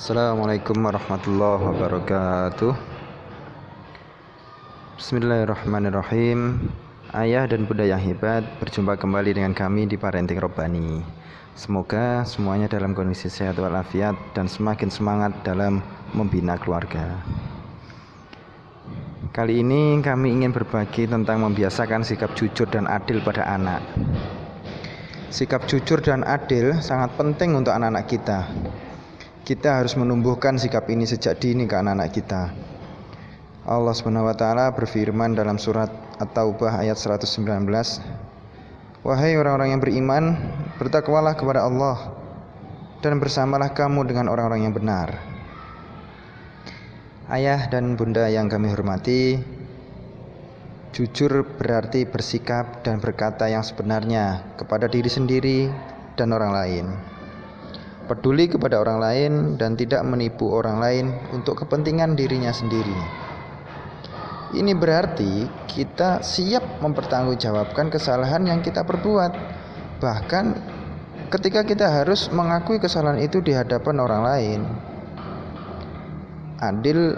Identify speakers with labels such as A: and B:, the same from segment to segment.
A: Assalamualaikum warahmatullahi wabarakatuh. Bismillahirrahmanirrahim. Ayah dan bunda yang hebat, berjumpa kembali dengan kami di Parenting Robbani. Semoga semuanya dalam kondisi sehat walafiat dan semakin semangat dalam membina keluarga. Kali ini kami ingin berbagi tentang membiasakan sikap jujur dan adil pada anak. Sikap jujur dan adil sangat penting untuk anak-anak kita. Kita harus menumbuhkan sikap ini sejak dini ke anak-anak kita. Allah SWT berfirman dalam surat At-Taubah ayat 119, "Wahai orang-orang yang beriman, bertakwalah kepada Allah dan bersamalah kamu dengan orang-orang yang benar." Ayah dan bunda yang kami hormati, jujur berarti bersikap dan berkata yang sebenarnya kepada diri sendiri dan orang lain. Peduli kepada orang lain dan tidak menipu orang lain untuk kepentingan dirinya sendiri. Ini berarti kita siap mempertanggungjawabkan kesalahan yang kita perbuat. Bahkan ketika kita harus mengakui kesalahan itu di hadapan orang lain. Adil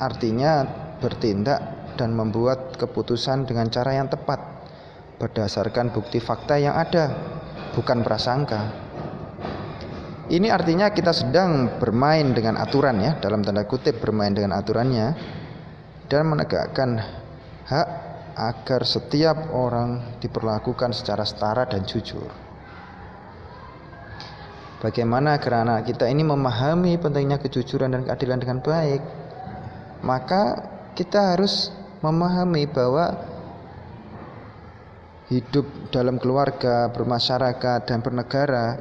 A: artinya bertindak dan membuat keputusan dengan cara yang tepat berdasarkan bukti fakta yang ada, bukan prasangka. Ini artinya kita sedang bermain dengan aturan, ya, dalam tanda kutip bermain dengan aturannya, dan menegakkan hak agar setiap orang diperlakukan secara setara dan jujur. Bagaimana agar anak kita ini memahami pentingnya kejujuran dan keadilan dengan baik? Maka kita harus memahami bahwa hidup dalam keluarga, bermasyarakat, dan bernegara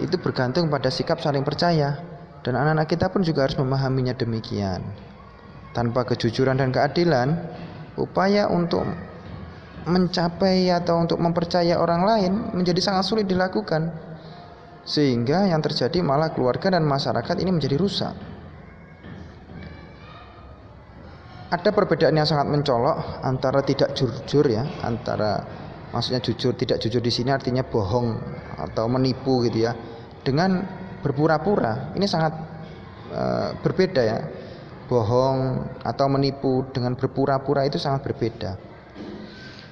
A: itu bergantung pada sikap saling percaya, dan anak-anak kita pun juga harus memahaminya demikian. Tanpa kejujuran dan keadilan, upaya untuk mencapai atau untuk mempercaya orang lain menjadi sangat sulit dilakukan, sehingga yang terjadi malah keluarga dan masyarakat ini menjadi rusak. Ada perbedaan yang sangat mencolok antara tidak jujur, ya, maksudnya jujur, tidak jujur di sini artinya bohong atau menipu gitu, ya, dengan berpura-pura. Ini sangat berbeda, ya. Bohong atau menipu dengan berpura-pura itu sangat berbeda.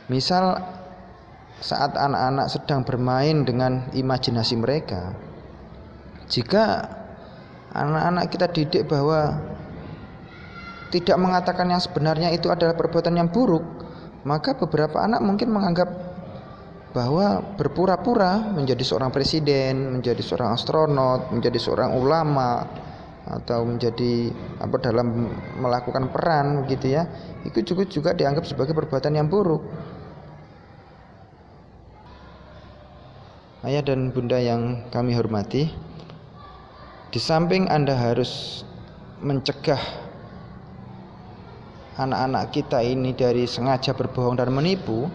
A: Misal saat anak-anak sedang bermain dengan imajinasi mereka, jika anak-anak kita didik bahwa tidak mengatakan yang sebenarnya itu adalah perbuatan yang buruk, maka beberapa anak mungkin menganggap bahwa berpura-pura menjadi seorang presiden, menjadi seorang astronot, menjadi seorang ulama, atau menjadi dalam melakukan peran gitu, ya, itu juga dianggap sebagai perbuatan yang buruk. Ayah dan bunda yang kami hormati, di samping Anda harus mencegah anak-anak kita ini dari sengaja berbohong dan menipu,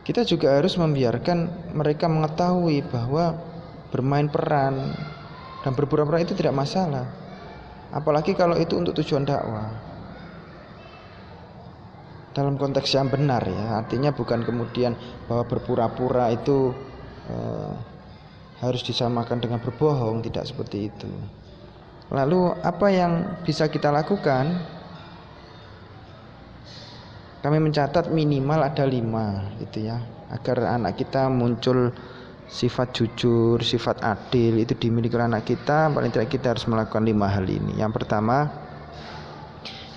A: kita juga harus membiarkan mereka mengetahui bahwa bermain peran dan berpura-pura itu tidak masalah, apalagi kalau itu untuk tujuan dakwah dalam konteks yang benar, ya. Artinya bukan kemudian bahwa berpura-pura itu harus disamakan dengan berbohong, tidak seperti itu. Lalu apa yang bisa kita lakukan? Kami mencatat minimal ada 5 gitu, ya, agar anak kita muncul sifat jujur, sifat adil itu dimiliki oleh anak kita. Paling tidak kita harus melakukan 5 hal ini. Yang pertama,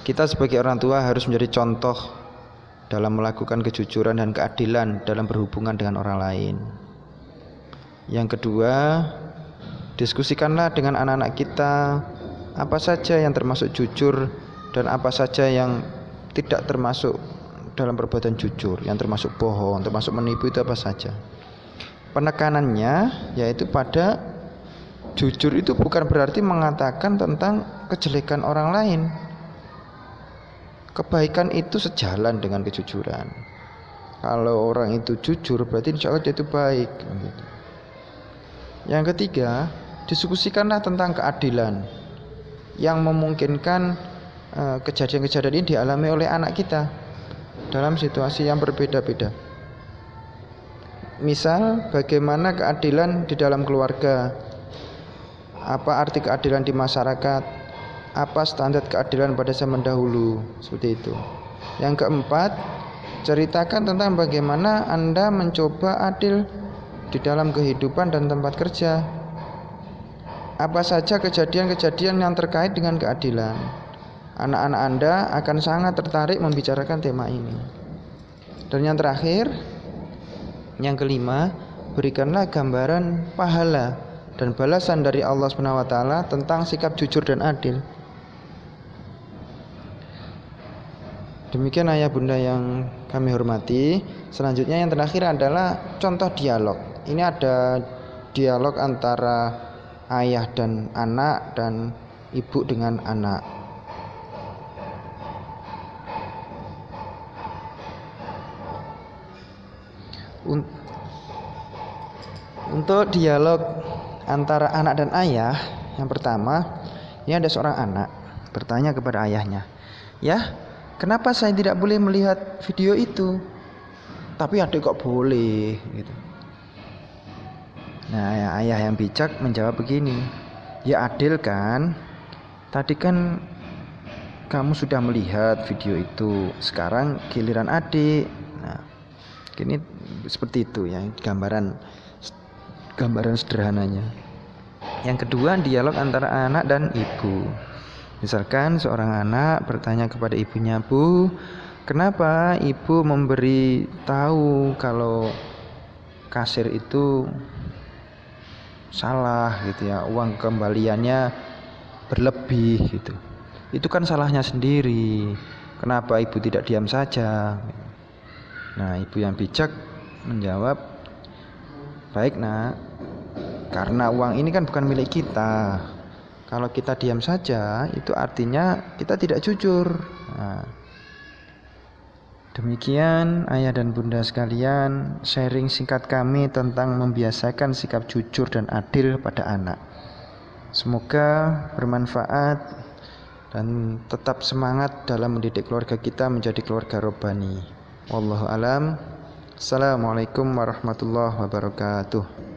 A: kita sebagai orang tua harus menjadi contoh dalam melakukan kejujuran dan keadilan dalam berhubungan dengan orang lain. Yang kedua, diskusikanlah dengan anak-anak kita apa saja yang termasuk jujur dan apa saja yang tidak termasuk dalam perbuatan jujur, yang termasuk bohong, termasuk menipu, itu apa saja. Penekanannya yaitu pada jujur itu bukan berarti mengatakan tentang kejelekan orang lain. Kebaikan itu sejalan dengan kejujuran. Kalau orang itu jujur berarti insya Allah dia itu baik. Yang ketiga, diskusikanlah tentang keadilan yang memungkinkan kejadian-kejadian ini dialami oleh anak kita dalam situasi yang berbeda-beda. Misal bagaimana keadilan di dalam keluarga, apa arti keadilan di masyarakat, apa standar keadilan pada zaman dahulu, seperti itu. Yang keempat, ceritakan tentang bagaimana Anda mencoba adil di dalam kehidupan dan tempat kerja. Apa saja kejadian-kejadian yang terkait dengan keadilan. Anak-anak Anda akan sangat tertarik membicarakan tema ini. Dan yang terakhir, yang kelima, berikanlah gambaran pahala dan balasan dari Allah SWT tentang sikap jujur dan adil. Demikian ayah bunda yang kami hormati. Selanjutnya yang terakhir adalah contoh dialog. Ini ada dialog antara ayah dan anak dan ibu dengan anak. Untuk dialog antara anak dan ayah, yang pertama, ini ada seorang anak bertanya kepada ayahnya, "Ya, kenapa saya tidak boleh melihat video itu? Tapi adik kok boleh?" Gitu. Nah, ayah yang bijak menjawab begini, "Ya adil kan? Tadi kan kamu sudah melihat video itu, sekarang giliran adik." Nah, ini seperti itu ya, gambaran sederhananya. Yang kedua, dialog antara anak dan ibu. Misalkan seorang anak bertanya kepada ibunya, "Bu, kenapa ibu memberi tahu kalau kasir itu salah gitu ya, uang kembaliannya berlebih gitu. Itu kan salahnya sendiri. Kenapa ibu tidak diam saja?" Nah, ibu yang bijak menjawab, "Baik nak, karena uang ini kan bukan milik kita. Kalau kita diam saja, itu artinya kita tidak jujur." Nah, demikian ayah dan bunda sekalian, sharing singkat kami tentang membiasakan sikap jujur dan adil pada anak. Semoga bermanfaat dan tetap semangat dalam mendidik keluarga kita menjadi keluarga robbani. Wallahu alam. Assalamualaikum warahmatullahi wabarakatuh.